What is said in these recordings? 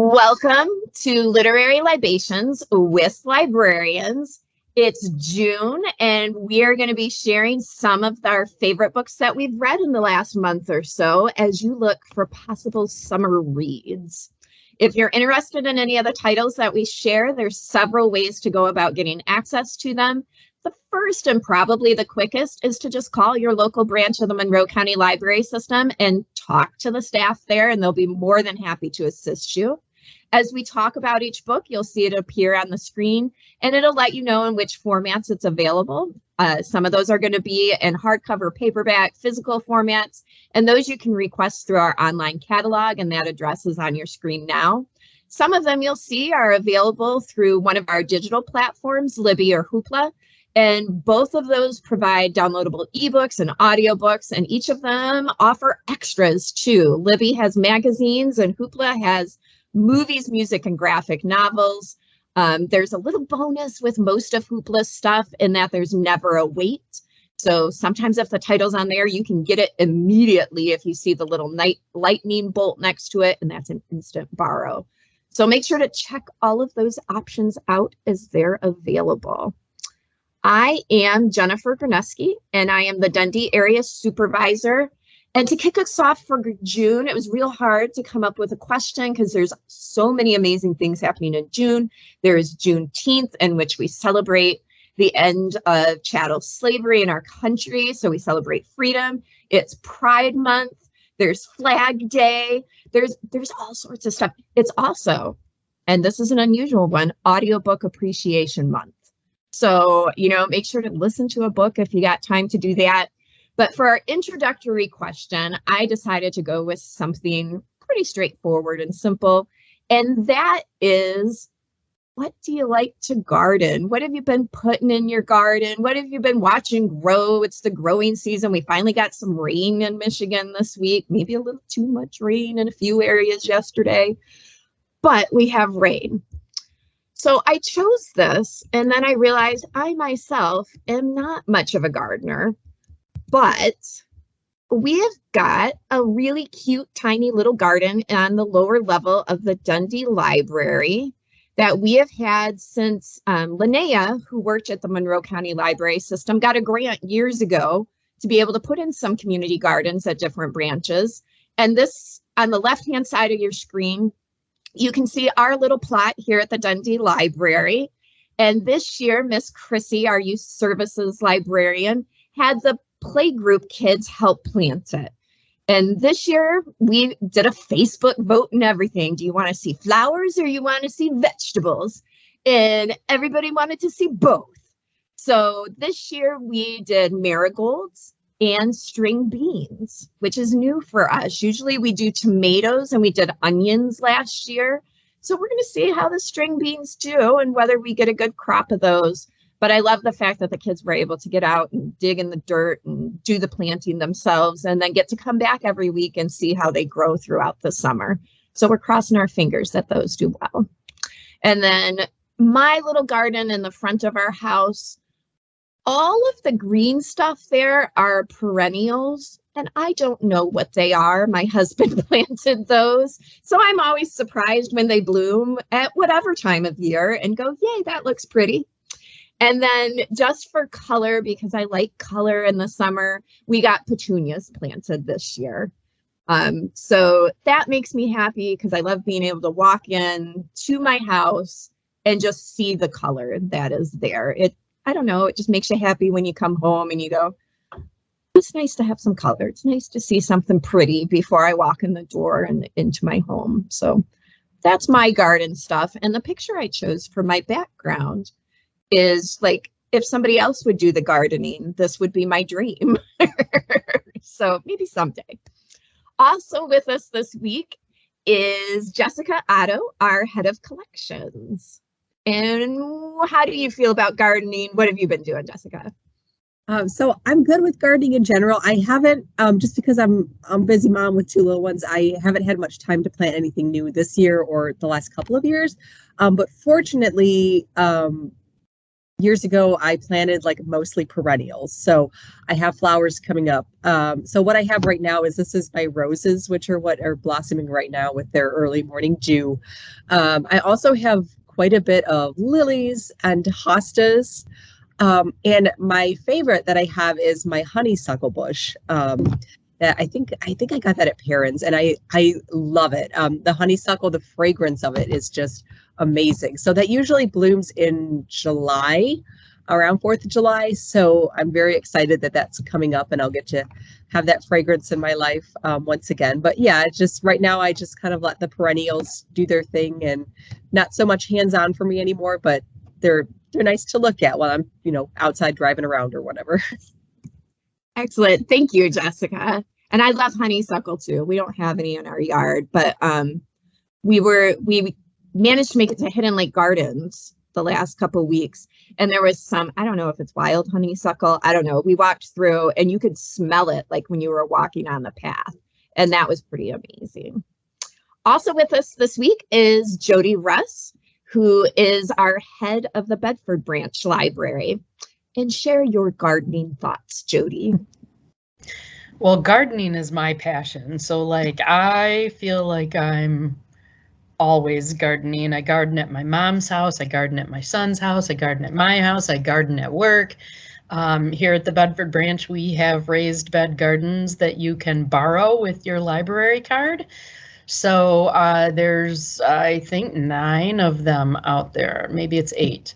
Welcome to Literary Libations with Librarians. It's June, and we are going to be sharing some of our favorite books that we've read in the last month or so as you look for possible summer reads. If you're interested in any of the titles that we share, there's several ways to go about getting access to them. The first and probably the quickest is to just call your local branch of the Monroe County Library System and talk to the staff there, and they'll be more than happy to assist you. As we talk about each book, you'll see it appear on the screen, and it'll let you know in which formats it's available. Some of those are going to be in hardcover, paperback, physical formats, and those you can request through our online catalog, and that address is on your screen now. Some of them you'll see are available through one of our digital platforms, Libby or Hoopla, and both of those provide downloadable ebooks and audiobooks, and each of them offer extras too. Libby has magazines, and Hoopla has movies, music, and graphic novels. There's a little bonus with most of Hoopla's stuff in that there's never a wait. So sometimes if the title's on there, you can get it immediately if you see the little lightning bolt next to it, and that's an instant borrow. So make sure to check all of those options out as they're available. I am Jennifer Graneski, and I am the Dundee Area Supervisor. And to kick us off for June, it was real hard to come up with a question because there's so many amazing things happening in June. There is Juneteenth, in which we celebrate the end of chattel slavery in our country. So we celebrate freedom. It's Pride Month. There's Flag Day. There's all sorts of stuff. It's also, and this is an unusual one, Audiobook Appreciation Month. So, make sure to listen to a book if you got time to do that. But for our introductory question, I decided to go with something pretty straightforward and simple. And that is, what do you like to garden? What have you been putting in your garden? What have you been watching grow? It's the growing season. We finally got some rain in Michigan this week, maybe a little too much rain in a few areas yesterday, but we have rain. So I chose this, and then I realized I myself am not much of a gardener. But we have got a really cute, tiny little garden on the lower level of the Dundee Library that we have had since Linnea, who worked at the Monroe County Library System, got a grant years ago to be able to put in some community gardens at different branches. And this, on the left-hand side of your screen, you can see our little plot here at the Dundee Library. And this year, Miss Chrissy, our youth services librarian, had the playgroup kids help plant it. And this year we did a Facebook vote and everything. Do you want to see flowers or you want to see vegetables? And everybody wanted to see both. So this year we did marigolds and string beans, which is new for us. Usually we do tomatoes, and we did onions last year. So we're going to see how the string beans do and whether we get a good crop of those. But I love the fact that the kids were able to get out and dig in the dirt and do the planting themselves, and then get to come back every week and see how they grow throughout the summer. So we're crossing our fingers that those do well. And then my little garden in the front of our house, all of the green stuff there are perennials, and I don't know what they are. My husband planted those. So I'm always surprised when they bloom at whatever time of year and go, yay, that looks pretty. And then just for color, because I like color in the summer, we got petunias planted this year. So that makes me happy because I love being able to walk in to my house and just see the color that is there. I don't know, it just makes you happy when you come home and you go, it's nice to have some color. It's nice to see something pretty before I walk in the door and into my home. So that's my garden stuff. And the picture I chose for my background is like, if somebody else would do the gardening, this would be my dream. So maybe someday. Also with us this week is Jessica Otto, our head of collections. And how do you feel about gardening? What have you been doing, Jessica? So I'm good with gardening in general. I haven't, just because I'm a busy mom with two little ones, I haven't had much time to plant anything new this year or the last couple of years. But fortunately, years ago, I planted like mostly perennials. So I have flowers coming up. So what I have right now is this is my roses, which are what are blossoming right now with their early morning dew. I also have quite a bit of lilies and hostas. And my favorite that I have is my honeysuckle bush. That I think I got that at Perrin's, and I love it. The honeysuckle, the fragrance of it is just amazing. So that usually blooms in July, around 4th of July. So I'm very excited that that's coming up, and I'll get to have that fragrance in my life once again. But yeah, it's just right now I just kind of let the perennials do their thing, and not so much hands-on for me anymore. But they're nice to look at while I'm outside driving around or whatever. Excellent. Thank you, Jessica. And I love honeysuckle too. We don't have any in our yard, but we managed to make it to Hidden Lake Gardens the last couple of weeks. And there was some, I don't know if it's wild honeysuckle. I don't know. We walked through and you could smell it like when you were walking on the path. And that was pretty amazing. Also with us this week is Jody Russ, who is our head of the Bedford Branch Library. And share your gardening thoughts, Jody. Well, gardening is my passion. So like, I feel like I'm always gardening. I garden at my mom's house. I garden at my son's house. I garden at my house. I garden at work. Here at the Bedford Branch, we have raised bed gardens that you can borrow with your library card. So there's, I think, 9 of them out there. Maybe it's 8.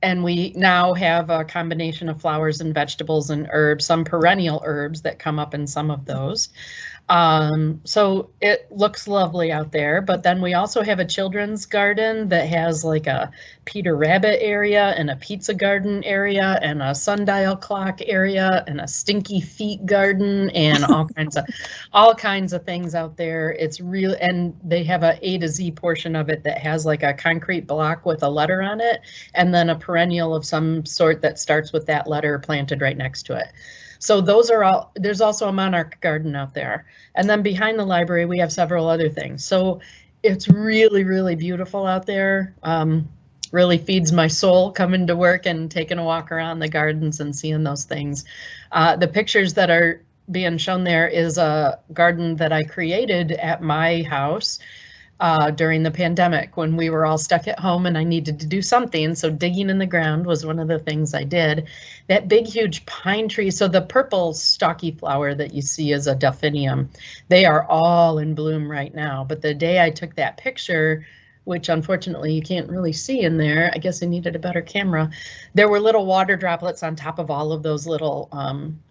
And we now have a combination of flowers and vegetables and herbs, some perennial herbs that come up in some of those. So it looks lovely out there, but then we also have a children's garden that has like a Peter Rabbit area and a pizza garden area and a sundial clock area and a stinky feet garden and all kinds of things out there. It's real, and they have a A to Z portion of it that has like a concrete block with a letter on it, and then a perennial of some sort that starts with that letter planted right next to it. So those are all, there's also a monarch garden out there. And then behind the library, we have several other things. So it's really, really beautiful out there. Really feeds my soul coming to work and taking a walk around the gardens and seeing those things. The pictures that are being shown there is a garden that I created at my house during the pandemic when we were all stuck at home and I needed to do something. So digging in the ground was one of the things I did. That big, huge pine tree. So the purple stocky flower that you see is a delphinium. They are all in bloom right now. But the day I took that picture, which unfortunately you can't really see in there, I guess I needed a better camera, there were little water droplets on top of all of those little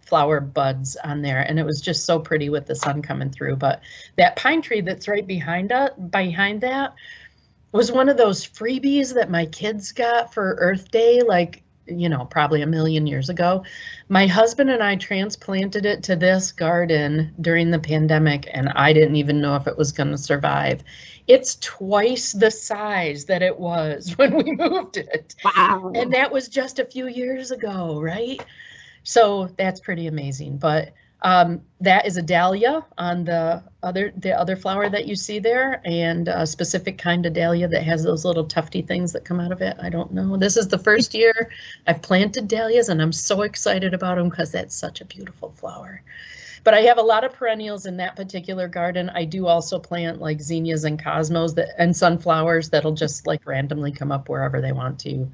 flower buds on there, and it was just so pretty with the sun coming through. But that pine tree that's right behind that was one of those freebies that my kids got for Earth Day, like, you know, probably a million years ago. My husband and I transplanted it to this garden during the pandemic, and I didn't even know if it was going to survive. It's twice the size that it was when we moved it. Wow. And that was just a few years ago, right? So that's pretty amazing. But that is a dahlia on the other flower that you see there, and a specific kind of dahlia that has those little tufty things that come out of it. I don't know. This is the first year I've planted dahlias, and I'm so excited about them because that's such a beautiful flower. But I have a lot of perennials in that particular garden. I do also plant like zinnias and cosmos and sunflowers that'll just like randomly come up wherever they want to.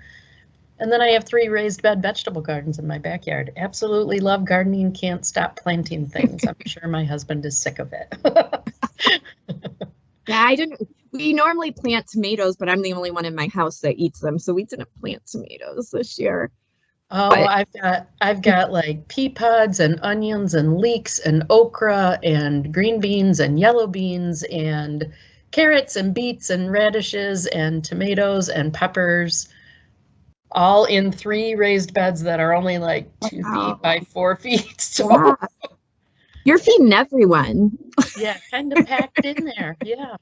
And then I have 3 raised bed vegetable gardens in my backyard. Absolutely love gardening, can't stop planting things. I'm sure my husband is sick of it. Yeah, we normally plant tomatoes, but I'm the only one in my house that eats them. So we didn't plant tomatoes this year. Oh, but I've got like pea pods and onions and leeks and okra and green beans and yellow beans and carrots and beets and radishes and tomatoes and peppers, all in 3 raised beds that are only like 2 feet by 4 feet. So wow. You're feeding everyone. Yeah, kind of packed in there. Yeah.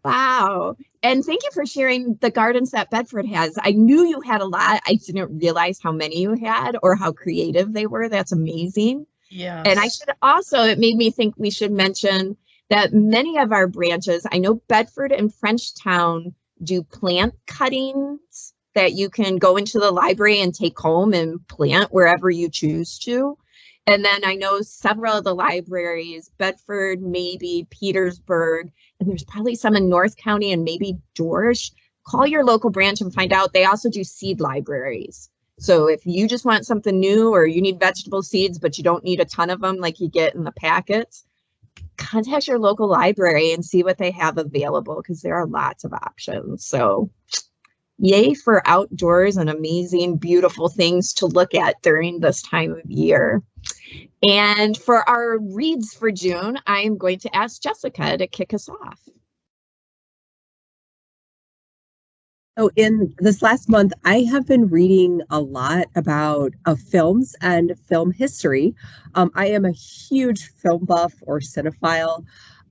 Wow. And thank you for sharing the gardens that Bedford has. I knew you had a lot. I didn't realize how many you had or how creative they were. That's amazing. Yeah. And I should also, it made me think we should mention that many of our branches, I know Bedford and Frenchtown do plant cuttings that you can go into the library and take home and plant wherever you choose to. And then I know several of the libraries, Bedford, maybe Petersburg, and there's probably some in North County and maybe Dorsch. Call your local branch and find out. They also do seed libraries. So if you just want something new or you need vegetable seeds, but you don't need a ton of them like you get in the packets, contact your local library and see what they have available, because there are lots of options. So yay for outdoors and amazing, beautiful things to look at during this time of year. And for our reads for June, I'm going to ask Jessica to kick us off. So in this last month, I have been reading a lot about films and film history. I am a huge film buff or cinephile.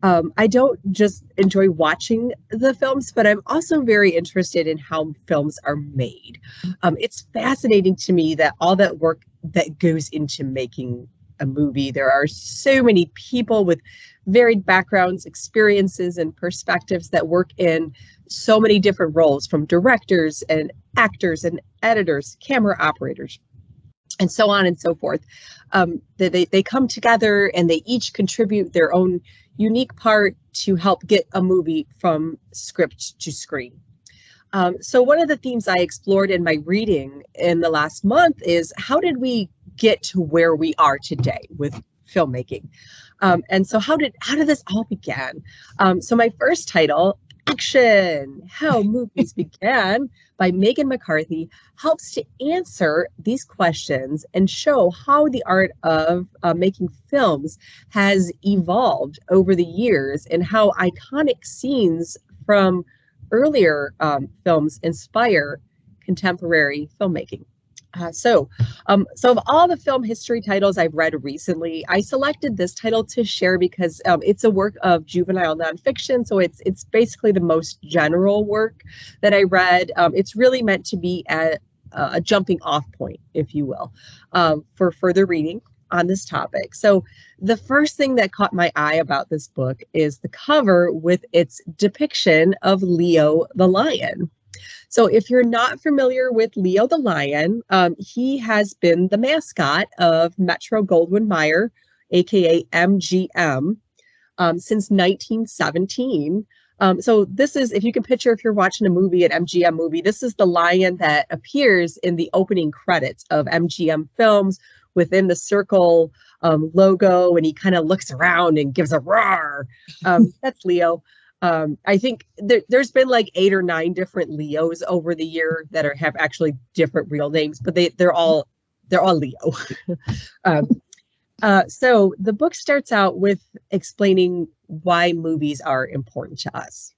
I don't just enjoy watching the films, but I'm also very interested in how films are made. It's fascinating to me that all that work that goes into making a movie. There are so many people with varied backgrounds, experiences, and perspectives that work in so many different roles, from directors and actors and editors, camera operators, and so on and so forth. They come together and they each contribute their own unique part to help get a movie from script to screen. So one of the themes I explored in my reading in the last month is, how did we get to where we are today with filmmaking? And so how did this all begin? So my first title, Action, How Movies Began, by Megan McCarthy, helps to answer these questions and show how the art of making films has evolved over the years, and how iconic scenes from earlier films inspire contemporary filmmaking. So of all the film history titles I've read recently, I selected this title to share because it's a work of juvenile nonfiction. So it's basically the most general work that I read. It's really meant to be a jumping off point, if you will, for further reading on this topic. So the first thing that caught my eye about this book is the cover with its depiction of Leo the lion. So if you're not familiar with Leo the lion, he has been the mascot of Metro-Goldwyn-Mayer, aka MGM, since 1917. So this is, if you can picture, if you're watching a movie, an MGM movie, this is the lion that appears in the opening credits of MGM films within the circle logo, and he kind of looks around and gives a roar. That's Leo. I think there's been like 8 or 9 different Leos over the year that have actually different real names, but they're all Leo. So the book starts out with explaining why movies are important to us.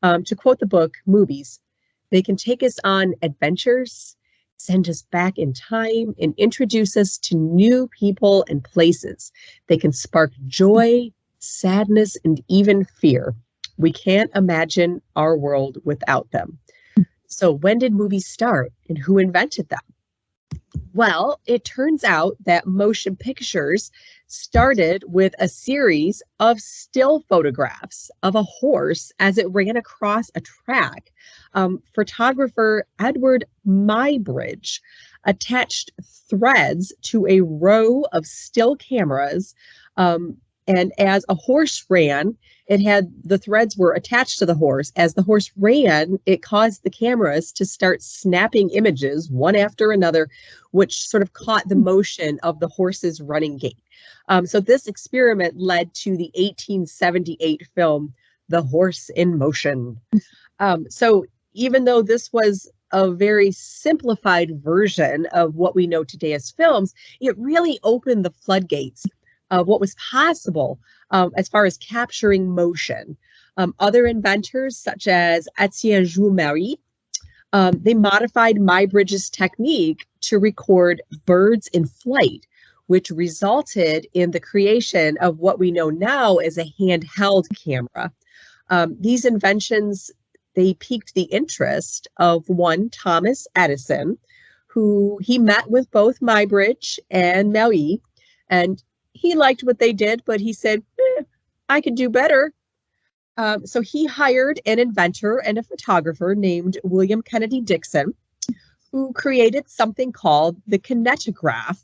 To quote the book, movies, they can take us on adventures, send us back in time, and introduce us to new people and places. They can spark joy, sadness, and even fear. We can't imagine our world without them. So when did movies start, and who invented them? Well, it turns out that motion pictures started with a series of still photographs of a horse as it ran across a track. Photographer Edward Muybridge attached threads to a row of still cameras, and as a horse ran, the threads were attached to the horse. As the horse ran, it caused the cameras to start snapping images one after another, which sort of caught the motion of the horse's running gait. So this experiment led to the 1878 film, The Horse in Motion. So even though this was a very simplified version of what we know today as films, it really opened the floodgates of what was possible as far as capturing motion. Other inventors, such as Etienne Jules Marie, they modified Muybridge's technique to record birds in flight, which resulted in the creation of what we know now as a handheld camera. These inventions, they piqued the interest of one Thomas Edison, who he met with both Muybridge and Marie, and he liked what they did, but he said, I could do better. So he hired an inventor and a photographer named William Kennedy Dixon, who created something called the kinetograph,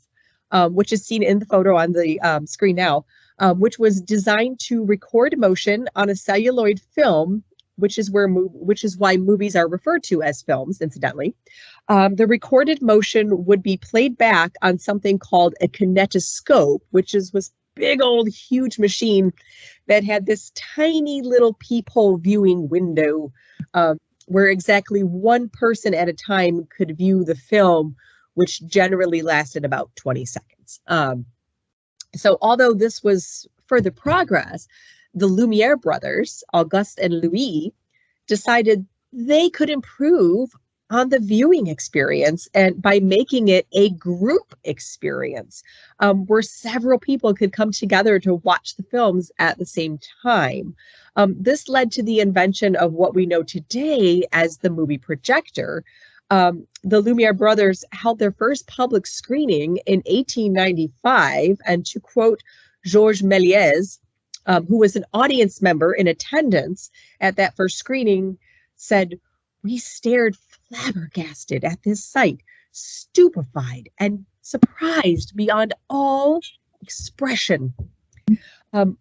which is seen in the photo on the screen now, which was designed to record motion on a celluloid film, which is why movies are referred to as films, incidentally. The recorded motion would be played back on something called a kinetoscope, which was big old huge machine that had this tiny little peephole viewing window where exactly one person at a time could view the film, which generally lasted about 20 seconds. So although this was further progress, the Lumiere brothers, Auguste and Louis, decided they could improve on the viewing experience and by making it a group experience where several people could come together to watch the films at the same time. This led to the invention of what we know today as the movie projector. The Lumiere brothers held their first public screening in 1895, and to quote Georges Méliès, who was an audience member in attendance at that first screening, said, "We stared flabbergasted at this sight, stupefied and surprised beyond all expression."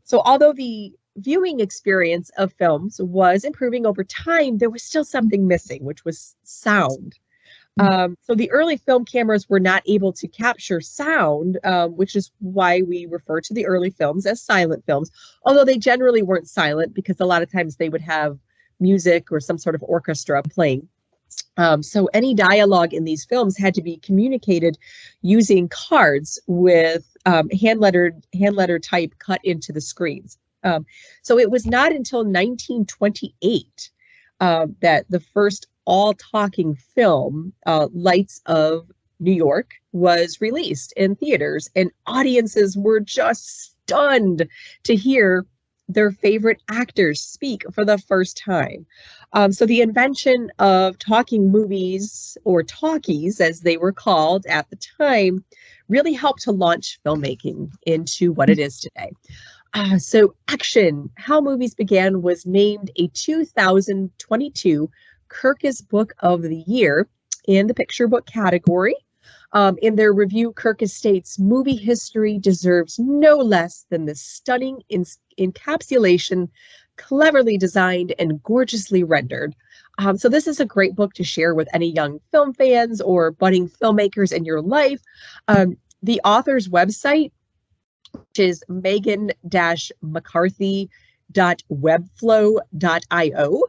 So although the viewing experience of films was improving over time, there was still something missing, which was sound. So the early film cameras were not able to capture sound, which is why we refer to the early films as silent films, although they generally weren't silent because a lot of times they would have music or some sort of orchestra playing. So any dialogue in these films had to be communicated using cards with hand letter type cut into the screens. So it was not until 1928 that the first all-talking film, Lights of New York, was released in theaters, and audiences were just stunned to hear their favorite actors speak for the first time. So the invention of talking movies, or talkies as they were called at the time, really helped to launch filmmaking into what it is today. So Action, How Movies Began was named a 2022 Kirkus Book of the Year in the picture book category. In their review, Kirkus states, "Movie history deserves no less than this stunning encapsulation, cleverly designed and gorgeously rendered." So this is a great book to share with any young film fans or budding filmmakers in your life. The author's website, which is megan-mccarthy.webflow.io,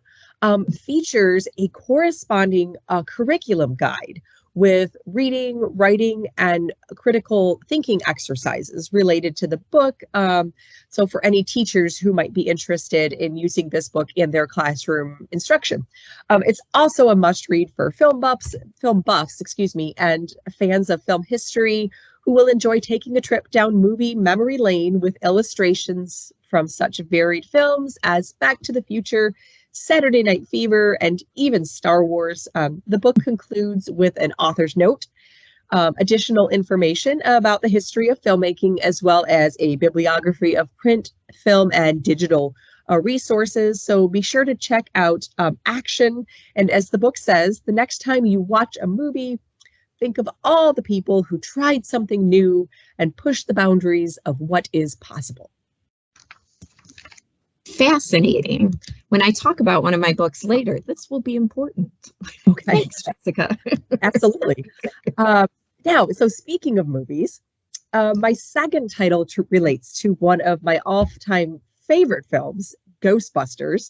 features a corresponding curriculum guide with reading, writing, and critical thinking exercises related to the book. So for any teachers who might be interested in using this book in their classroom instruction. It's also a must read for film buffs, and fans of film history who will enjoy taking a trip down movie memory lane with illustrations from such varied films as Back to the Future, Saturday Night Fever, and even Star Wars. The book concludes with an author's note, additional information about the history of filmmaking, as well as a bibliography of print, film, and digital resources. So be sure to check out Action. And as the book says, the next time you watch a movie, think of all the people who tried something new and pushed the boundaries of what is possible. Fascinating. When I talk about one of my books later, this will be important. Okay. Thanks, Jessica. Absolutely. Now, so speaking of movies, my second title relates to one of my all-time favorite films, Ghostbusters.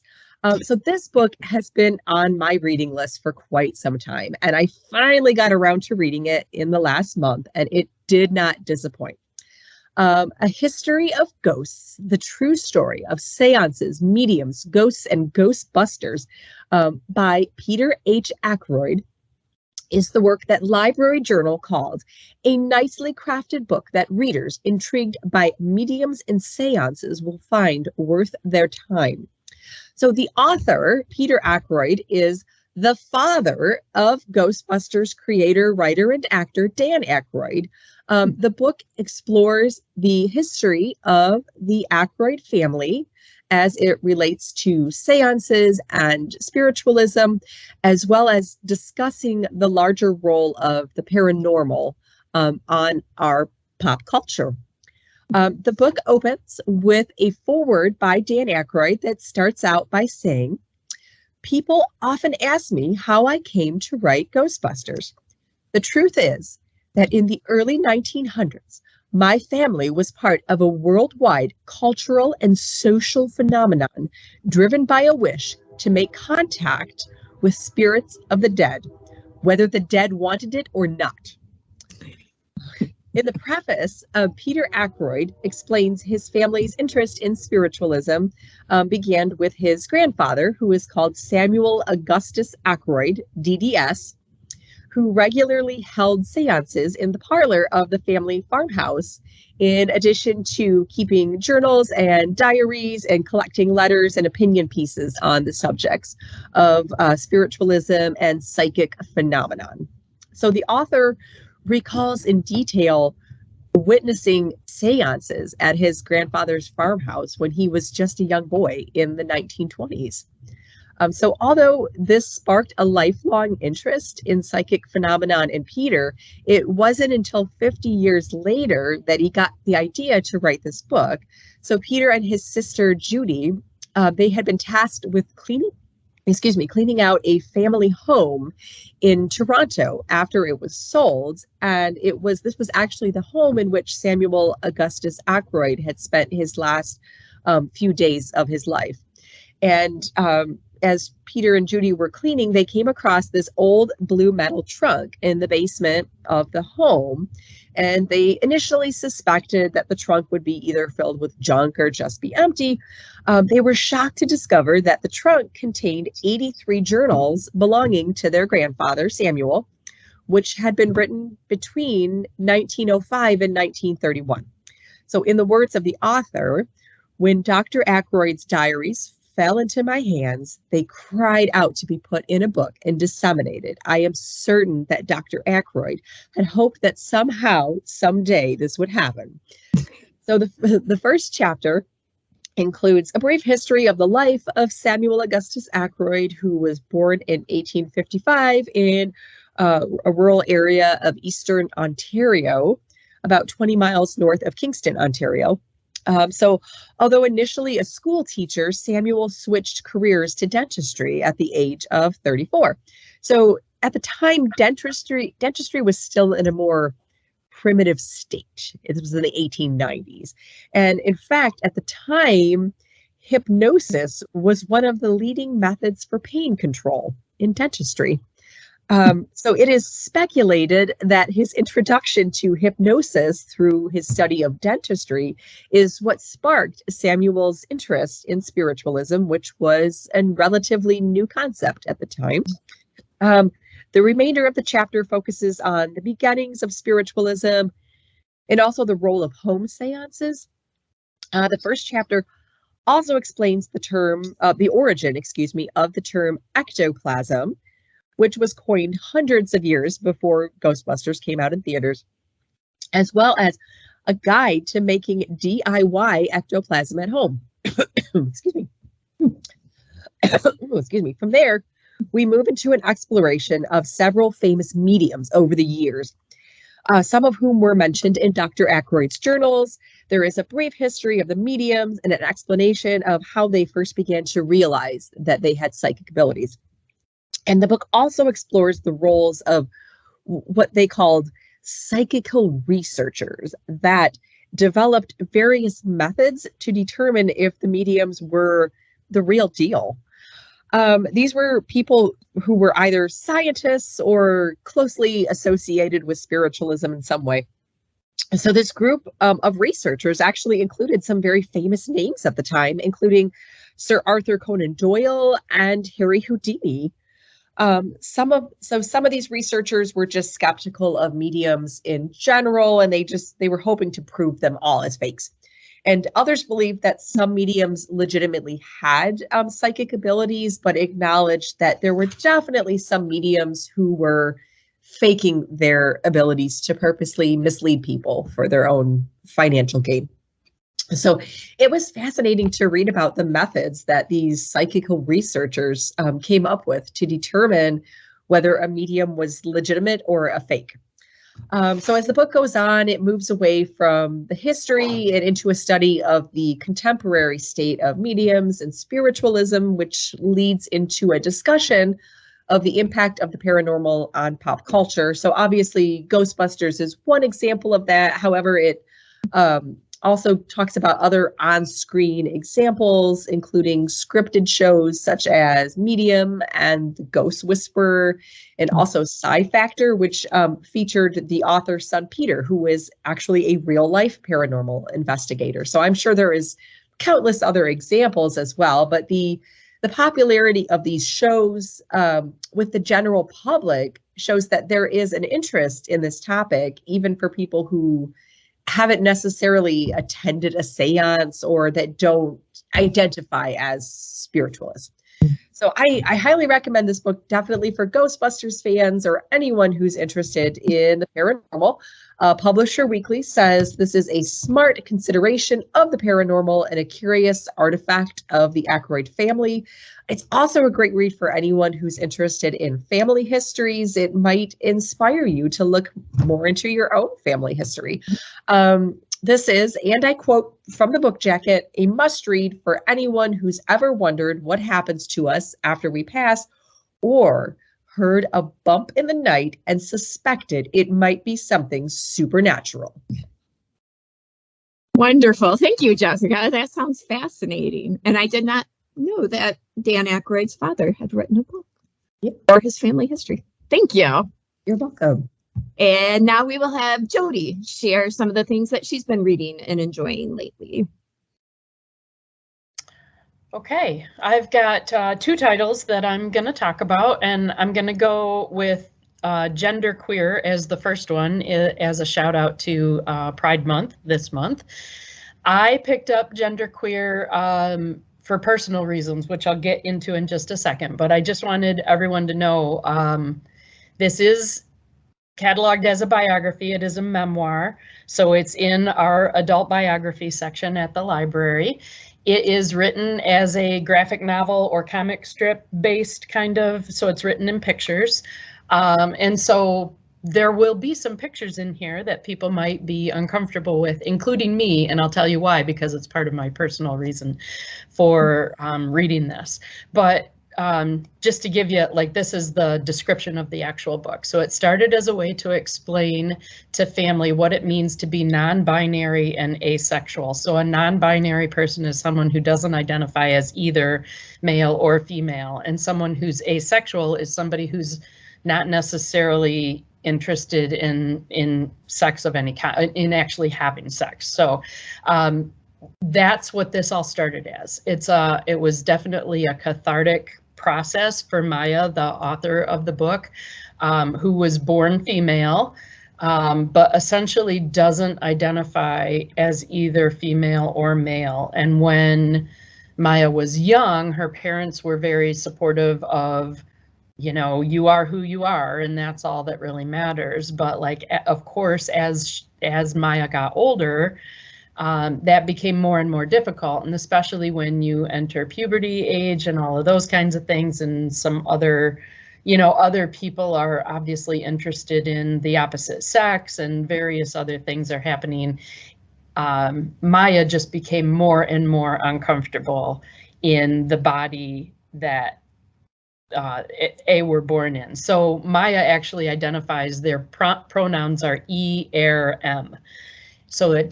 So this book has been on my reading list for quite some time, and I finally got around to reading it in the last month, and it did not disappoint. A History of Ghosts, the true story of seances, mediums, ghosts, and Ghostbusters by Peter H. Ackroyd is the work that Library Journal called a nicely crafted book that readers intrigued by mediums and seances will find worth their time. So the author, Peter Ackroyd, is the father of Ghostbusters creator, writer, and actor Dan Aykroyd. The book explores the history of the Aykroyd family as it relates to seances and spiritualism, as well as discussing the larger role of the paranormal on our pop culture. The book opens with a foreword by Dan Aykroyd that starts out by saying, "People often ask me how I came to write Ghostbusters. The truth is that in the early 1900s, my family was part of a worldwide cultural and social phenomenon driven by a wish to make contact with spirits of the dead, whether the dead wanted it or not." In the preface, Peter Aykroyd explains his family's interest in spiritualism began with his grandfather, who is called Samuel Augustus Aykroyd, DDS, who regularly held seances in the parlor of the family farmhouse, in addition to keeping journals and diaries and collecting letters and opinion pieces on the subjects of spiritualism and psychic phenomenon. So the author recalls in detail witnessing seances at his grandfather's farmhouse when he was just a young boy in the 1920s. So although this sparked a lifelong interest in psychic phenomenon in Peter, it wasn't until 50 years later that he got the idea to write this book. So Peter and his sister Judy, they had been tasked with cleaning out a family home in Toronto after it was sold. And this was actually the home in which Samuel Augustus Aykroyd had spent his last few days of his life. And as Peter and Judy were cleaning, they came across this old blue metal trunk in the basement of the home. And they initially suspected that the trunk would be either filled with junk or just be empty. They were shocked to discover that the trunk contained 83 journals belonging to their grandfather, Samuel, which had been written between 1905 and 1931. So in the words of the author, "When Dr. Aykroyd's diaries fell into my hands, they cried out to be put in a book and disseminated. I am certain that Dr. Aykroyd had hoped that somehow, someday, this would happen." So the first chapter includes a brief history of the life of Samuel Augustus Aykroyd, who was born in 1855 in a rural area of Eastern Ontario, about 20 miles north of Kingston, Ontario. So although initially a school teacher, Samuel switched careers to dentistry at the age of 34. So at the time, dentistry was still in a more primitive state. It was in the 1890s. And in fact, at the time, hypnosis was one of the leading methods for pain control in dentistry. So it is speculated that his introduction to hypnosis through his study of dentistry is what sparked Samuel's interest in spiritualism, which was a relatively new concept at the time. The remainder of the chapter focuses on the beginnings of spiritualism and also the role of home seances. The first chapter also explains the origin of the term ectoplasm, which was coined hundreds of years before Ghostbusters came out in theaters, as well as a guide to making DIY ectoplasm at home. Excuse me. Excuse me. From there, we move into an exploration of several famous mediums over the years, some of whom were mentioned in Dr. Aykroyd's journals. There is a brief history of the mediums and an explanation of how they first began to realize that they had psychic abilities. And the book also explores the roles of what they called psychical researchers that developed various methods to determine if the mediums were the real deal. These were people who were either scientists or closely associated with spiritualism in some way. So this group of researchers actually included some very famous names at the time, including Sir Arthur Conan Doyle and Harry Houdini. Some of these researchers were just skeptical of mediums in general, and they were hoping to prove them all as fakes. And others believed that some mediums legitimately had psychic abilities, but acknowledged that there were definitely some mediums who were faking their abilities to purposely mislead people for their own financial gain. So it was fascinating to read about the methods that these psychical researchers came up with to determine whether a medium was legitimate or a fake. So as the book goes on, it moves away from the history and into a study of the contemporary state of mediums and spiritualism, which leads into a discussion of the impact of the paranormal on pop culture. So obviously Ghostbusters is one example of that. However, it also talks about other on-screen examples, including scripted shows such as Medium and The Ghost Whisperer, and also Sci Factor, which featured the author's son, Peter, who is actually a real-life paranormal investigator. So I'm sure there is countless other examples as well, but the popularity of these shows with the general public shows that there is an interest in this topic, even for people who haven't necessarily attended a seance or that don't identify as spiritualists. So I highly recommend this book, definitely for Ghostbusters fans or anyone who's interested in the paranormal. Publisher Weekly says this is a smart consideration of the paranormal and a curious artifact of the Aykroyd family. It's also a great read for anyone who's interested in family histories. It might inspire you to look more into your own family history. This is, and I quote from the book jacket, a must-read for anyone who's ever wondered what happens to us after we pass, or heard a bump in the night and suspected it might be something supernatural. Wonderful. Thank you, Jessica. That sounds fascinating. And I did not know that Dan Aykroyd's father had written a book or his family history. Thank you. You're welcome. And now we will have Jody share some of the things that she's been reading and enjoying lately. Okay, I've got two titles that I'm going to talk about, and I'm going to go with Genderqueer as the first one, as a shout out to Pride Month this month. I picked up Genderqueer for personal reasons, which I'll get into in just a second, but I just wanted everyone to know this is cataloged as a biography. It is a memoir, so it's in our adult biography section at the library. It is written as a graphic novel or comic strip based kind of, so it's written in pictures. And so there will be some pictures in here that people might be uncomfortable with, including me, and I'll tell you why, because it's part of my personal reason for reading this. But just to give you, like, this is the description of the actual book. So it started as a way to explain to family what it means to be non-binary and asexual. So a non-binary person is someone who doesn't identify as either male or female, and someone who's asexual is somebody who's not necessarily interested in sex of any kind, in actually having sex. So that's what this all started as. It was definitely a cathartic process for Maya, the author of the book, who was born female, but essentially doesn't identify as either female or male. And when Maya was young, her parents were very supportive of, you know, you are who you are, and that's all that really matters. But like, of course, as Maya got older, that became more and more difficult, and especially when you enter puberty age and all of those kinds of things, and some other, you know, other people are obviously interested in the opposite sex and various other things are happening. Maya just became more and more uncomfortable in the body that we're born in. So Maya actually identifies, their pronouns are E, er, em. So it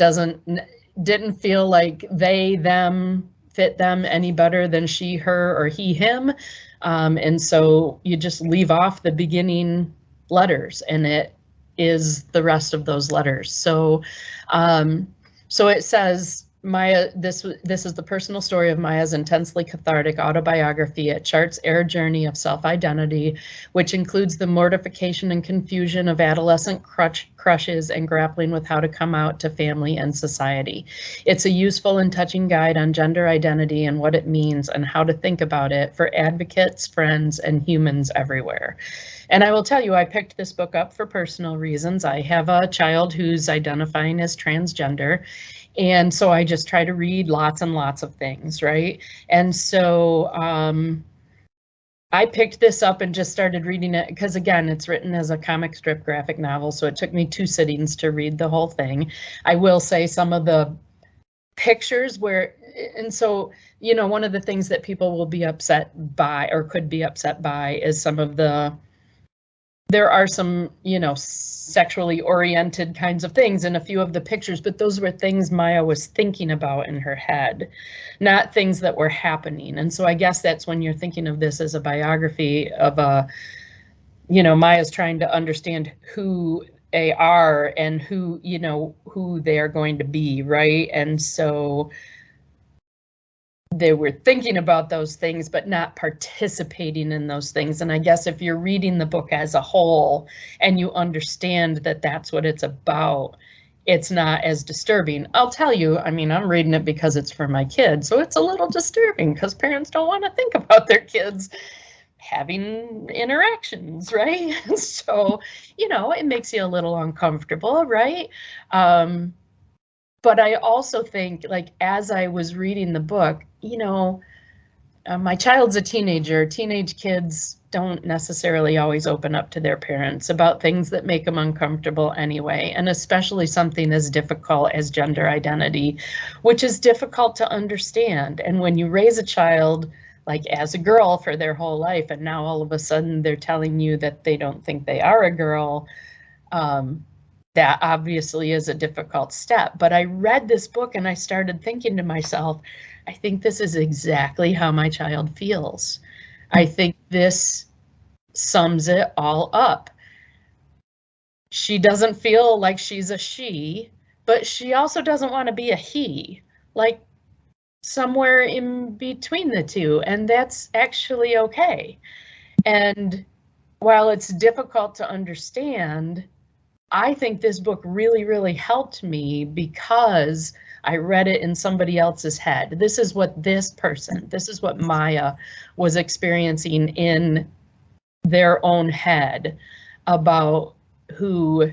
didn't feel like they, them fit them any better than she, her, or he, him. And so you just leave off the beginning letters and it is the rest of those letters. So, so it says, Maya, this is the personal story of Maya's intensely cathartic autobiography. It charts her journey of self-identity, which includes the mortification and confusion of adolescent crushes and grappling with how to come out to family and society. It's a useful and touching guide on gender identity and what it means and how to think about it for advocates, friends, and humans everywhere. And I will tell you, I picked this book up for personal reasons. I have a child who's identifying as transgender. And so I just try to read lots and lots of things, right? And so I picked this up and just started reading it because, again, it's written as a comic strip graphic novel, so it took me 2 sittings to read the whole thing. I will say some of the pictures and so, you know, one of the things that people will be upset by or could be upset by is there are some, you know, sexually oriented kinds of things in a few of the pictures, but those were things Maya was thinking about in her head, not things that were happening. And so I guess that's when you're thinking of this as a biography of you know, Maya's trying to understand who they are and who, you know, who they are going to be, right? And so they were thinking about those things, but not participating in those things. And I guess if you're reading the book as a whole and you understand that that's what it's about, it's not as disturbing. I'll tell you, I mean, I'm reading it because it's for my kids, so it's a little disturbing because parents don't want to think about their kids having interactions, right? So, you know, it makes you a little uncomfortable, right? But I also think, like, as I was reading the book, you know, my child's a teenager. Teenage kids don't necessarily always open up to their parents about things that make them uncomfortable anyway, and especially something as difficult as gender identity, which is difficult to understand. And when you raise a child, like as a girl for their whole life, and now all of a sudden they're telling you that they don't think they are a girl, that obviously is a difficult step. But I read this book and I started thinking to myself, I think this is exactly how my child feels. I think this sums it all up. She doesn't feel like she's a she, but she also doesn't want to be a he, like somewhere in between the two, and that's actually okay. And while it's difficult to understand, I think this book really, really helped me because I read it in somebody else's head. This is what this is what Maya was experiencing in their own head about who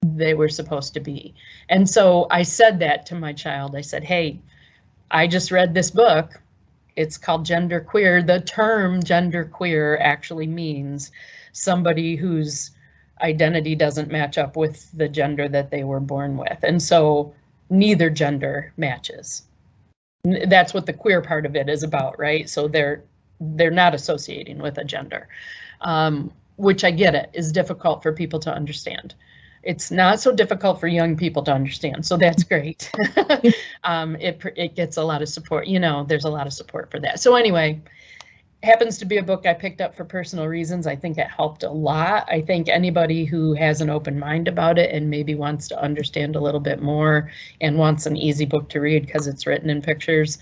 they were supposed to be. And so I said that to my child. I said, hey, I just read this book. It's called Genderqueer. The term genderqueer actually means somebody whose identity doesn't match up with the gender that they were born with. And so neither gender matches. That's what the queer part of it is about, right? So they're not associating with a gender, which I get it, is difficult for people to understand. It's not so difficult for young people to understand, so that's great. It gets a lot of support, you know, there's a lot of support for that. So anyway, happens to be a book I picked up for personal reasons. I think it helped a lot. I think anybody who has an open mind about it and maybe wants to understand a little bit more and wants an easy book to read because it's written in pictures,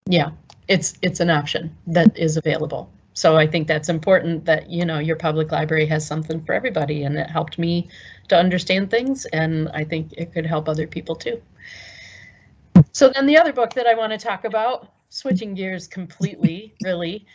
yeah, it's an option that is available. So I think that's important that, you know, your public library has something for everybody, and it helped me to understand things, and I think it could help other people too. So then the other book that I want to talk about, switching gears completely, really,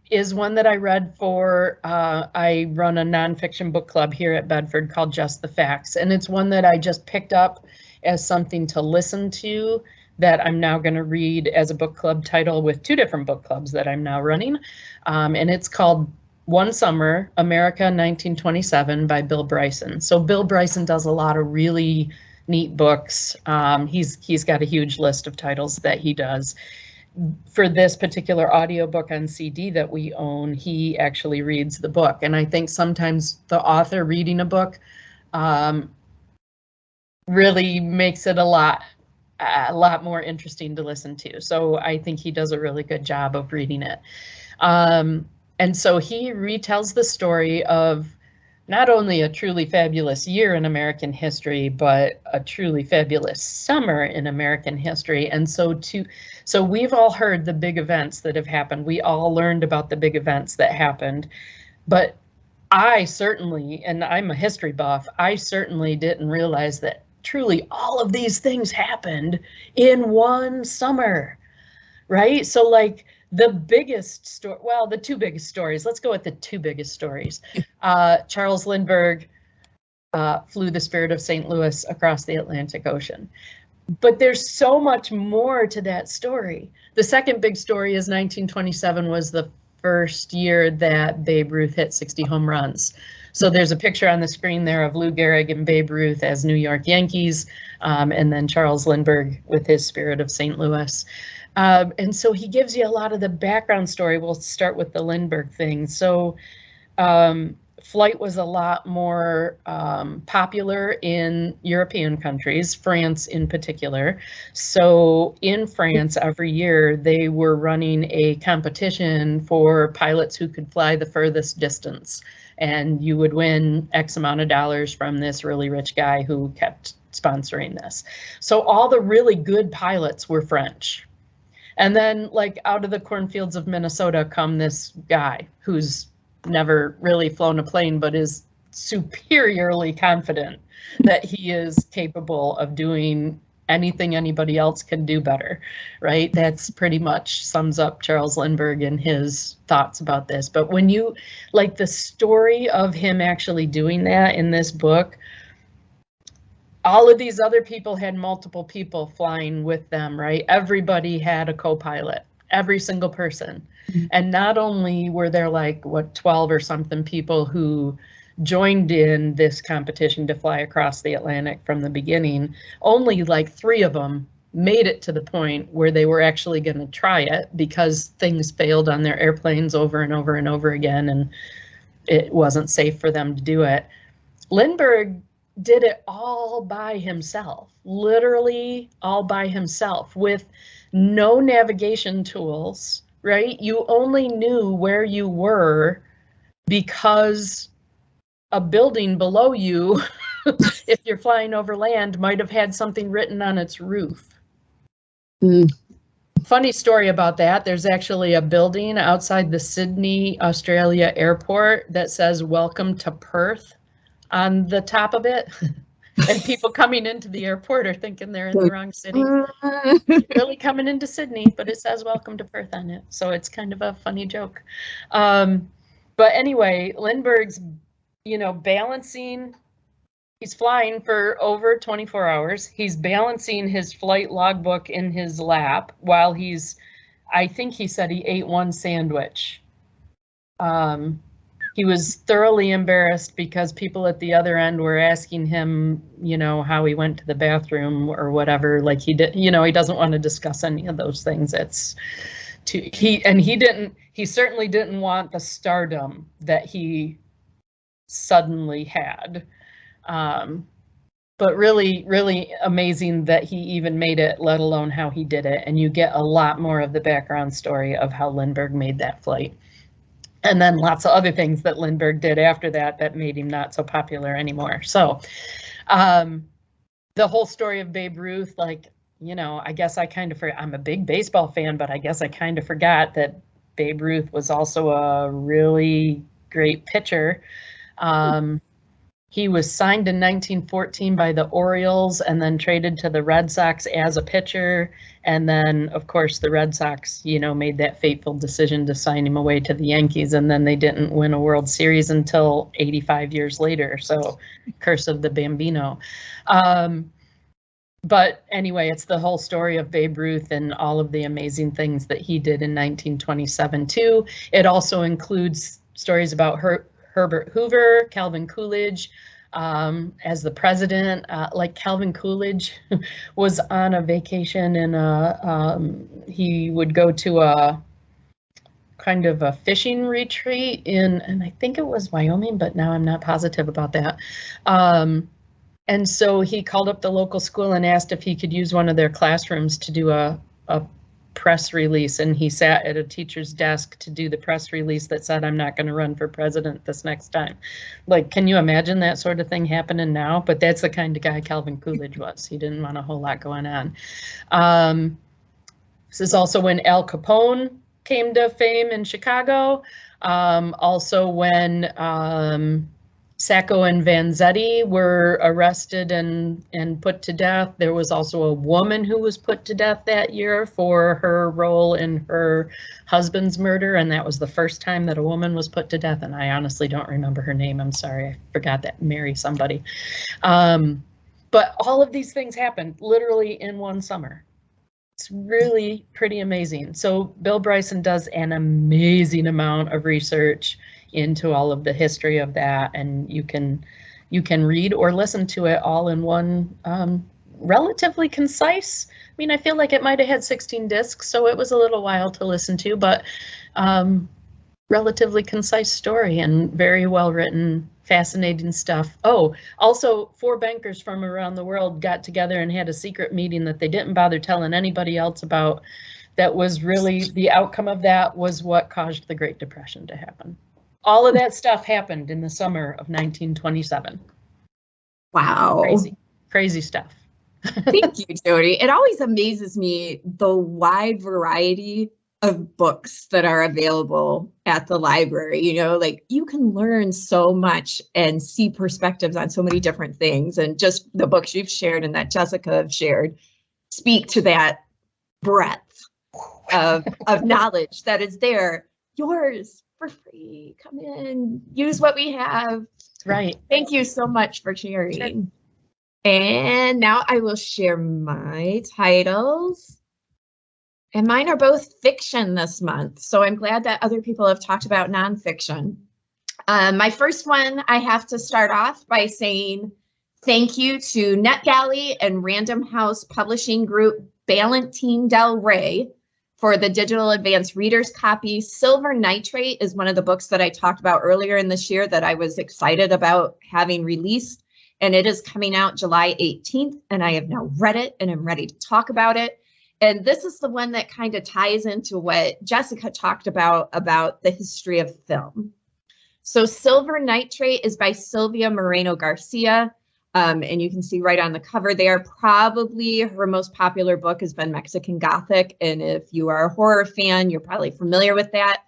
is one that I read for, I run a nonfiction book club here at Bedford called Just the Facts, and it's one that I just picked up as something to listen to that I'm now going to read as a book club title with 2 different book clubs that I'm now running, and it's called One Summer, America 1927 by Bill Bryson. So Bill Bryson does a lot of really neat books. He's got a huge list of titles that he does. For this particular audiobook on CD that we own, he actually reads the book, and I think sometimes the author reading a book really makes it a lot more interesting to listen to. So I think he does a really good job of reading it. And so he retells the story of not only a truly fabulous year in American history, but a truly fabulous summer in American history. And so we've all heard the big events that have happened. We all learned about the big events that happened, but I certainly, and I'm a history buff, I certainly didn't realize that truly all of these things happened in one summer, right? So like the biggest story, well, the 2 biggest stories, let's go with the 2 biggest stories. Charles Lindbergh flew the Spirit of St. Louis across the Atlantic Ocean. But there's so much more to that story. The second big story is 1927 was the first year that Babe Ruth hit 60 home runs. So there's a picture on the screen there of Lou Gehrig and Babe Ruth as New York Yankees, and then Charles Lindbergh with his Spirit of St. Louis. And so he gives you a lot of the background story. We'll start with the Lindbergh thing. So flight was a lot more popular in European countries, France in particular. So in France, every year they were running a competition for pilots who could fly the furthest distance. And you would win X amount of dollars from this really rich guy who kept sponsoring this. So all the really good pilots were French. And then, like, out of the cornfields of Minnesota come this guy who's never really flown a plane, but is superiorly confident that he is capable of doing anything anybody else can do better, right? That's pretty much sums up Charles Lindbergh and his thoughts about this. But when you, like, the story of him actually doing that in this book, all of these other people had multiple people flying with them, right? Everybody had a co-pilot, every single person. And not only were there like, what, 12 or something people who joined in this competition to fly across the Atlantic from the beginning, only like 3 of them made it to the point where they were actually going to try it because things failed on their airplanes over and over and over again, and it wasn't safe for them to do it. Lindbergh did it all by himself, literally all by himself, with no navigation tools, right? You only knew where you were because a building below you, if you're flying over land, might have had something written on its roof. Funny story about that. There's actually a building outside the Sydney, Australia airport that says "Welcome to Perth" on the top of it. And people coming into the airport are thinking they're in the wrong city. Really coming into Sydney, but it says "Welcome to Perth" on it. So it's kind of a funny joke. But anyway, Lindbergh's, you know, balancing, he's flying for over 24 hours. He's balancing his flight logbook in his lap while he's, I think he said he ate 1 sandwich. He was thoroughly embarrassed because people at the other end were asking him, you know, how he went to the bathroom or whatever. Like, he did, you know, he doesn't want to discuss any of those things. It's too, he certainly didn't want the stardom that he suddenly had. But really, really amazing that he even made it, let alone how he did it. And you get a lot more of the background story of how Lindbergh made that flight. And then lots of other things that Lindbergh did after that that made him not so popular anymore. So the whole story of Babe Ruth, like, you know, I guess I kind of forgot, I'm a big baseball fan, but I guess I kind of forgot that Babe Ruth was also a really great pitcher. He was signed in 1914 by the Orioles and then traded to the Red Sox as a pitcher. And then, of course, the Red Sox, you know, made that fateful decision to sign him away to the Yankees. And then they didn't win a World Series until 85 years later. So, curse of the Bambino. But anyway, it's the whole story of Babe Ruth and all of the amazing things that he did in 1927, too. It also includes stories about Herbert Hoover, Calvin Coolidge as the president. Like, Calvin Coolidge was on a vacation and he would go to a kind of a fishing retreat and I think it was Wyoming, but now I'm not positive about that. And so he called up the local school and asked if he could use one of their classrooms to do a press release, and he sat at a teacher's desk to do the press release that said, "I'm not going to run for president this next time." Like, can you imagine that sort of thing happening now? But that's the kind of guy Calvin Coolidge was. He didn't want a whole lot going on. This is also when Al Capone came to fame in Chicago. Also when Sacco and Vanzetti were arrested and put to death. There was also a woman who was put to death that year for her role in her husband's murder, and that was the first time that a woman was put to death, and I honestly don't remember her name. I'm sorry, I forgot that. Mary somebody. But all of these things happened literally in one summer. It's really pretty amazing. So Bill Bryson does an amazing amount of research into all of the history of that, and you can read or listen to it all in one relatively concise. I mean, I feel like it might have had 16 discs, so it was a little while to listen to, but relatively concise story and very well written, fascinating stuff. Oh, also 4 bankers from around the world got together and had a secret meeting that they didn't bother telling anybody else about. That was really, the outcome of that was what caused the Great Depression to happen. All of that stuff happened in the summer of 1927. Wow. Crazy stuff. Thank you, Jody. It always amazes me the wide variety of books that are available at the library. You know, like you can learn so much and see perspectives on so many different things. And just the books you've shared and that Jessica have shared speak to that breadth of knowledge that is there. Yours for free. Come in, use what we have. Right. Thank you so much for sharing. Sure. And now I will share my titles. And mine are both fiction this month. So I'm glad that other people have talked about nonfiction. My first one, I have to start off by saying thank you to NetGalley and Random House Publishing Group Ballantine Del Rey for the digital advanced reader's copy. Silver Nitrate is one of the books that I talked about earlier in this year that I was excited about having released. And it is coming out July 18th. And I have now read it and I'm ready to talk about it. And this is the one that kind of ties into what Jessica talked about the history of film. So Silver Nitrate is by Silvia Moreno Garcia. And you can see right on the cover there, probably her most popular book has been Mexican Gothic. And if you are a horror fan, you're probably familiar with that.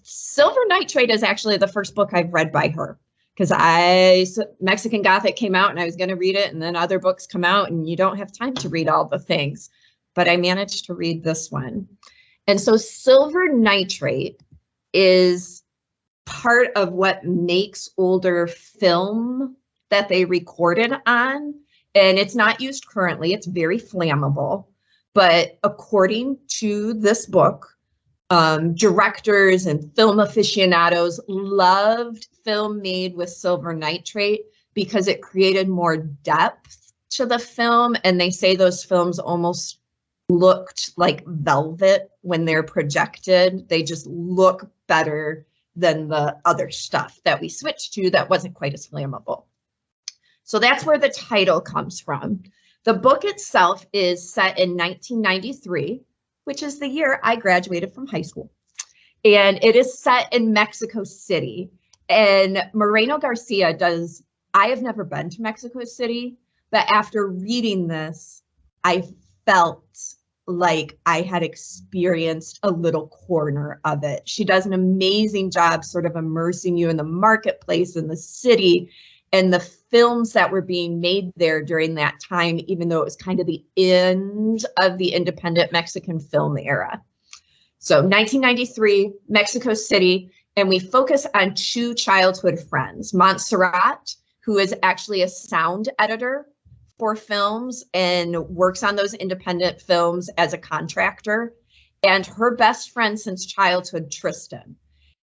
Silver Nitrate is actually the first book I've read by her, because Mexican Gothic came out and I was going to read it, and then other books come out and you don't have time to read all the things. But I managed to read this one. And so Silver Nitrate is part of what makes older film that they recorded on. And it's not used currently. It's very flammable. But according to this book, directors and film aficionados loved film made with silver nitrate because it created more depth to the film. And they say those films almost looked like velvet when they're projected. They just look better than the other stuff that we switched to that wasn't quite as flammable. So that's where the title comes from. The book itself is set in 1993, which is the year I graduated from high school. And it is set in Mexico City. And Moreno Garcia I have never been to Mexico City, but after reading this, I felt like I had experienced a little corner of it. She does an amazing job sort of immersing you in the marketplace and the city and the films that were being made there during that time, even though it was kind of the end of the independent Mexican film era. So 1993, Mexico City, and we focus on 2 childhood friends, Montserrat, who is actually a sound editor for films and works on those independent films as a contractor, and her best friend since childhood, Tristan.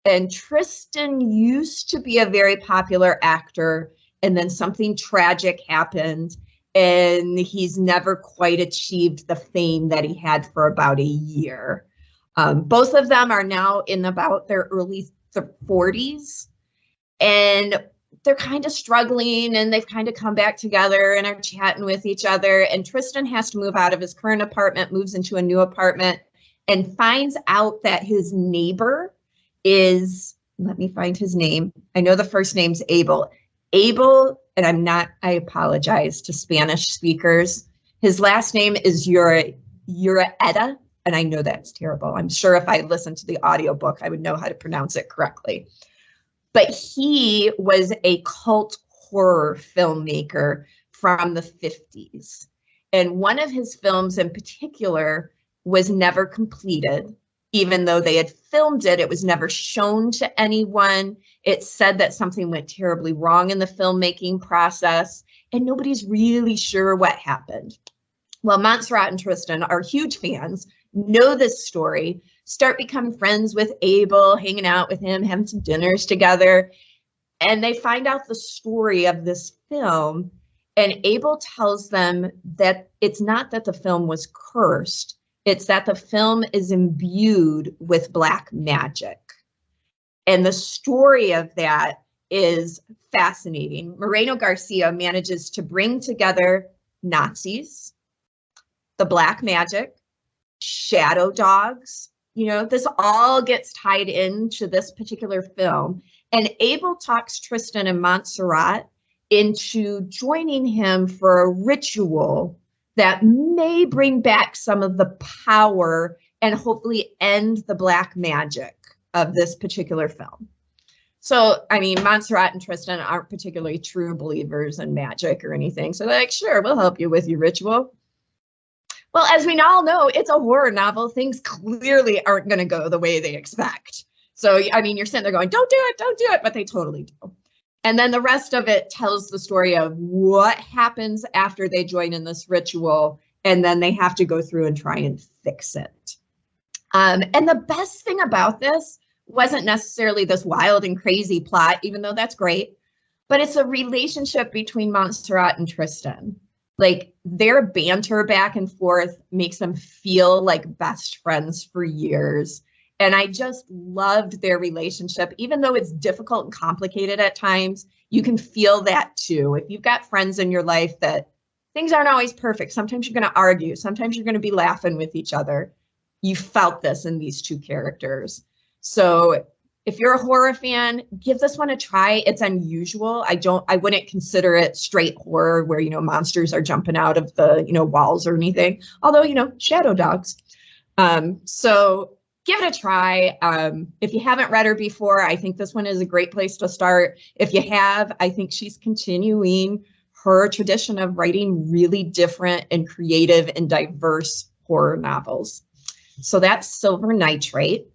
And Tristan used to be a very popular actor, and then something tragic happened, and he's never quite achieved the fame that he had for about a year. Both of them are now in about their early 40s, and they're kind of struggling, and they've kind of come back together and are chatting with each other. And Tristan has to move out of his current apartment, moves into a new apartment, and finds out that his neighbor is, let me find his name. I know the first name's Abel, and I apologize to Spanish speakers. His last name is Uraeta, and I know that's terrible. I'm sure if I listened to the audiobook, I would know how to pronounce it correctly. but he was a cult horror filmmaker from the 50s. And one of his films in particular was never completed. Even though they had filmed it, it was never shown to anyone. It said that something went terribly wrong in the filmmaking process, and nobody's really sure what happened. Well, Montserrat and Tristan are huge fans, know this story, start becoming friends with Abel, hanging out with him, having some dinners together, and they find out the story of this film, and Abel tells them that it's not that the film was cursed, it's that the film is imbued with black magic. And the story of that is fascinating. Moreno Garcia manages to bring together Nazis, the black magic, shadow dogs. You know, this all gets tied into this particular film. And Abel talks Tristan and Montserrat into joining him for a ritual that may bring back some of the power and hopefully end the black magic of this particular film. So, I mean, Montserrat and Tristan aren't particularly true believers in magic or anything. So they're like, sure, we'll help you with your ritual. Well, as we all know, it's a horror novel. Things clearly aren't going to go the way they expect. So, I mean, you're sitting there going, don't do it, but they totally do. And then the rest of it tells the story of what happens after they join in this ritual, and then they have to go through and try and fix it. And the best thing about this wasn't necessarily this wild and crazy plot, even though that's great, but it's a relationship between Montserrat and Tristan. Like, their banter back and forth makes them feel like best friends for years. And I just loved their relationship, even though it's difficult and complicated at times. You can feel that too. If you've got friends in your life that things aren't always perfect, sometimes you're going to argue, sometimes you're going to be laughing with each other. You felt this in these two characters. So if you're a horror fan, give this one a try. It's unusual. I wouldn't consider it straight horror where, you know, monsters are jumping out of the, you know, walls or anything. Although, you know, shadow dogs. So give it a try. If you haven't read her before, I think this one is a great place to start. If you have, I think she's continuing her tradition of writing really different and creative and diverse horror novels. So that's Silver Nitrate.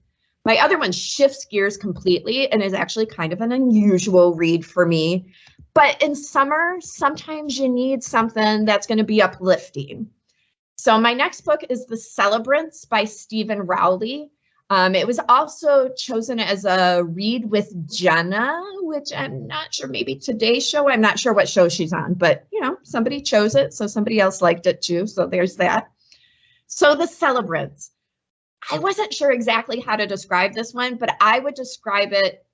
My other one shifts gears completely and is actually kind of an unusual read for me. But in summer, sometimes you need something that's going to be uplifting. So my next book is The Celebrants by Stephen Rowley. It was also chosen as a read with Jenna, which I'm not sure, maybe Today's Show. I'm not sure what show she's on, but you know, somebody chose it, so somebody else liked it too. So there's that. So The Celebrants. I wasn't sure exactly how to describe this one, but I would describe it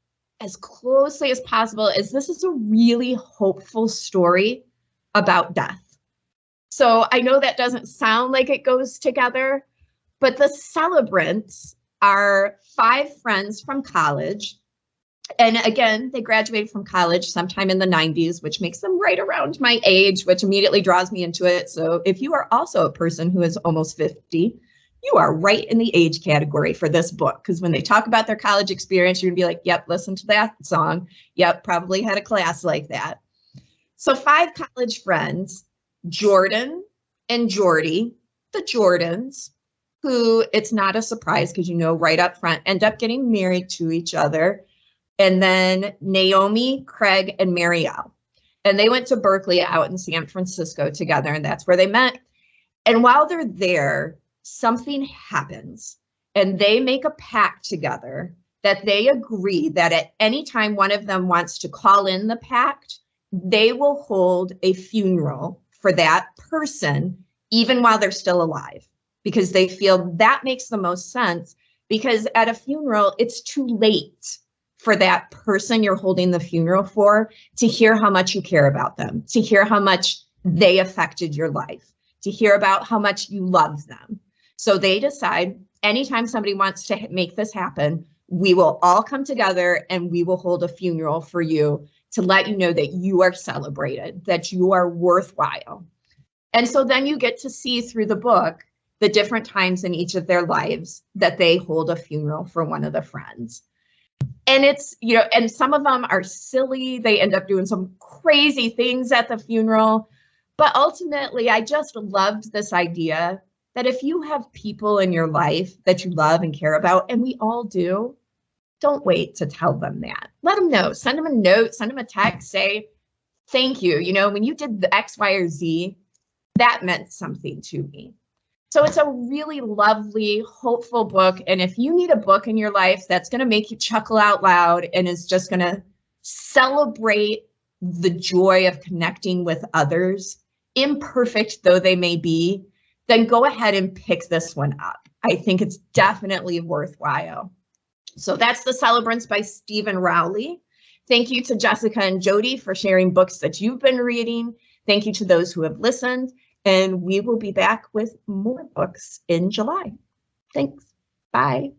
as closely as possible as this is a really hopeful story about death. So I know that doesn't sound like it goes together, but the celebrants are 5 friends from college. And again, they graduated from college sometime in the 90s, which makes them right around my age, which immediately draws me into it. So if you are also a person who is almost 50, you are right in the age category for this book, because when they talk about their college experience, you're gonna be like, yep, listen to that song. Yep, probably had a class like that. So 5 college friends, Jordan and Jordy, the Jordans, who it's not a surprise because you know right up front, end up getting married to each other. And then Naomi, Craig, and Marielle. And they went to Berkeley out in San Francisco together, and that's where they met. And while they're there, something happens and they make a pact together that they agree that at any time one of them wants to call in the pact, they will hold a funeral for that person, even while they're still alive, because they feel that makes the most sense, because at a funeral, it's too late for that person you're holding the funeral for to hear how much you care about them, to hear how much they affected your life, to hear about how much you love them. So they decide anytime somebody wants to make this happen, we will all come together and we will hold a funeral for you to let you know that you are celebrated, that you are worthwhile. And so then you get to see through the book the different times in each of their lives that they hold a funeral for one of the friends. And it's, you know, and some of them are silly. They end up doing some crazy things at the funeral. But ultimately, I just loved this idea that if you have people in your life that you love and care about, and we all do, don't wait to tell them that. Let them know. Send them a note, send them a text, say, thank you. You know, when you did the X, Y, or Z, that meant something to me. So it's a really lovely, hopeful book. And if you need a book in your life that's going to make you chuckle out loud and is just going to celebrate the joy of connecting with others, imperfect though they may be, then go ahead and pick this one up. I think it's definitely worthwhile. So that's The Celebrants by Stephen Rowley. Thank you to Jessica and Jody for sharing books that you've been reading. Thank you to those who have listened. And we will be back with more books in July. Thanks. Bye.